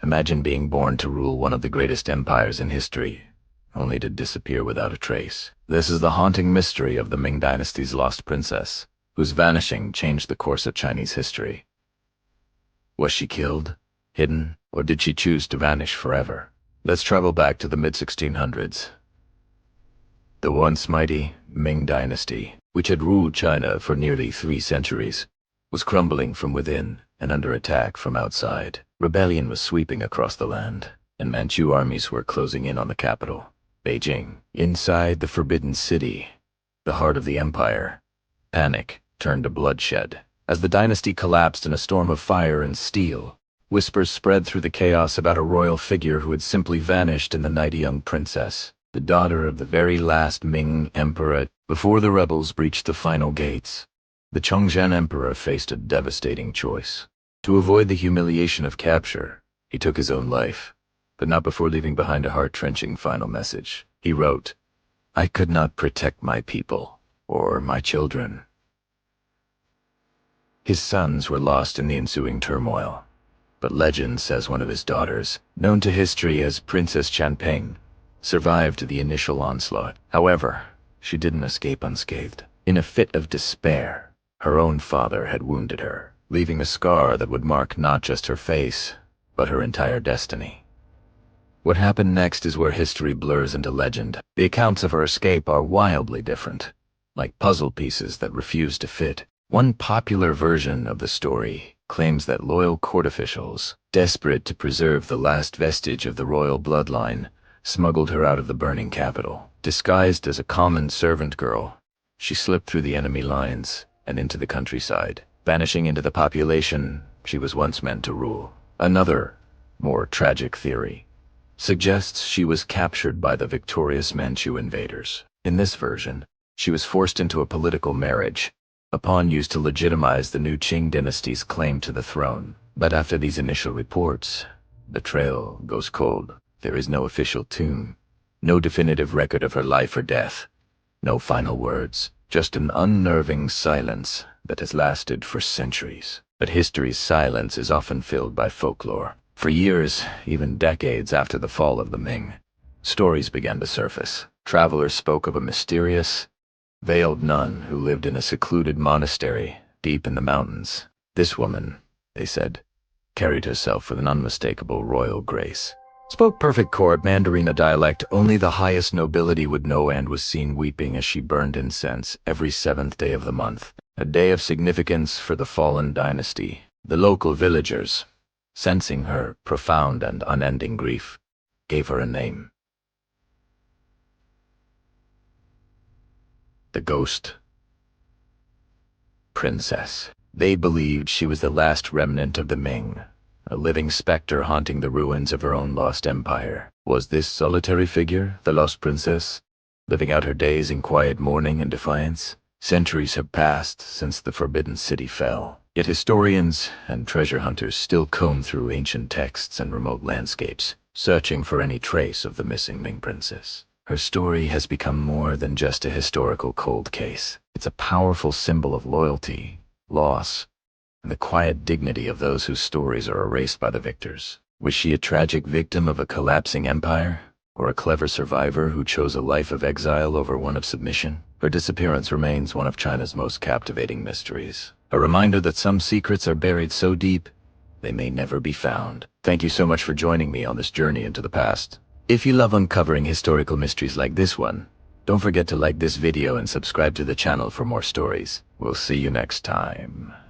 Imagine being born to rule one of the greatest empires in history, only to disappear without a trace. This is the haunting mystery of the Ming Dynasty's lost princess, whose vanishing changed the course of Chinese history. Was she killed, hidden, or did she choose to vanish forever? Let's travel back to the mid-1600s. The once mighty Ming Dynasty, which had ruled China for nearly 3 centuries, was crumbling from within and under attack from outside. Rebellion was sweeping across the land, and Manchu armies were closing in on the capital, Beijing. Inside the Forbidden City, the heart of the empire, panic turned to bloodshed. As the dynasty collapsed in a storm of fire and steel, whispers spread through the chaos about a royal figure who had simply vanished in the night, a young princess, the daughter of the very last Ming emperor. Before the rebels breached the final gates, the Chongzhen emperor faced a devastating choice. To avoid the humiliation of capture, he took his own life, but not before leaving behind a heart-wrenching final message. He wrote, "I could not protect my people or my children." His sons were lost in the ensuing turmoil, but legend says one of his daughters, known to history as Princess Chanping, survived the initial onslaught. However, she didn't escape unscathed. In a fit of despair, her own father had wounded her, leaving a scar that would mark not just her face, but her entire destiny. What happened next is where history blurs into legend. The accounts of her escape are wildly different, like puzzle pieces that refuse to fit. One popular version of the story claims that loyal court officials, desperate to preserve the last vestige of the royal bloodline, smuggled her out of the burning capital. Disguised as a common servant girl, she slipped through the enemy lines and into the countryside, vanishing into the population she was once meant to rule. Another, more tragic theory suggests she was captured by the victorious Manchu invaders. In this version, she was forced into a political marriage, a pawn used to legitimize the new Qing dynasty's claim to the throne. But after these initial reports, the trail goes cold. There is no official tomb, no definitive record of her life or death, no final words, just an unnerving silence that has lasted for centuries. But history's silence is often filled by folklore. For years, even decades after the fall of the Ming, stories began to surface. Travelers spoke of a mysterious, veiled nun who lived in a secluded monastery deep in the mountains. This woman, they said, carried herself with an unmistakable royal grace, spoke perfect court Mandarin, a dialect only the highest nobility would know, and was seen weeping as she burned incense every 7th day of the month, a day of significance for the fallen dynasty. The local villagers, sensing her profound and unending grief, gave her a name: the Ghost Princess. They believed she was the last remnant of the Ming, a living specter haunting the ruins of her own lost empire. Was this solitary figure the lost princess, living out her days in quiet mourning and defiance? Centuries have passed since the Forbidden City fell, yet historians and treasure hunters still comb through ancient texts and remote landscapes, searching for any trace of the missing Ming princess. Her story has become more than just a historical cold case. It's a powerful symbol of loyalty, loss, and the quiet dignity of those whose stories are erased by the victors. Was she a tragic victim of a collapsing empire, or a clever survivor who chose a life of exile over one of submission? Her disappearance remains one of China's most captivating mysteries, a reminder that some secrets are buried so deep they may never be found. Thank you so much for joining me on this journey into the past. If you love uncovering historical mysteries like this one, don't forget to like this video and subscribe to the channel for more stories. We'll see you next time.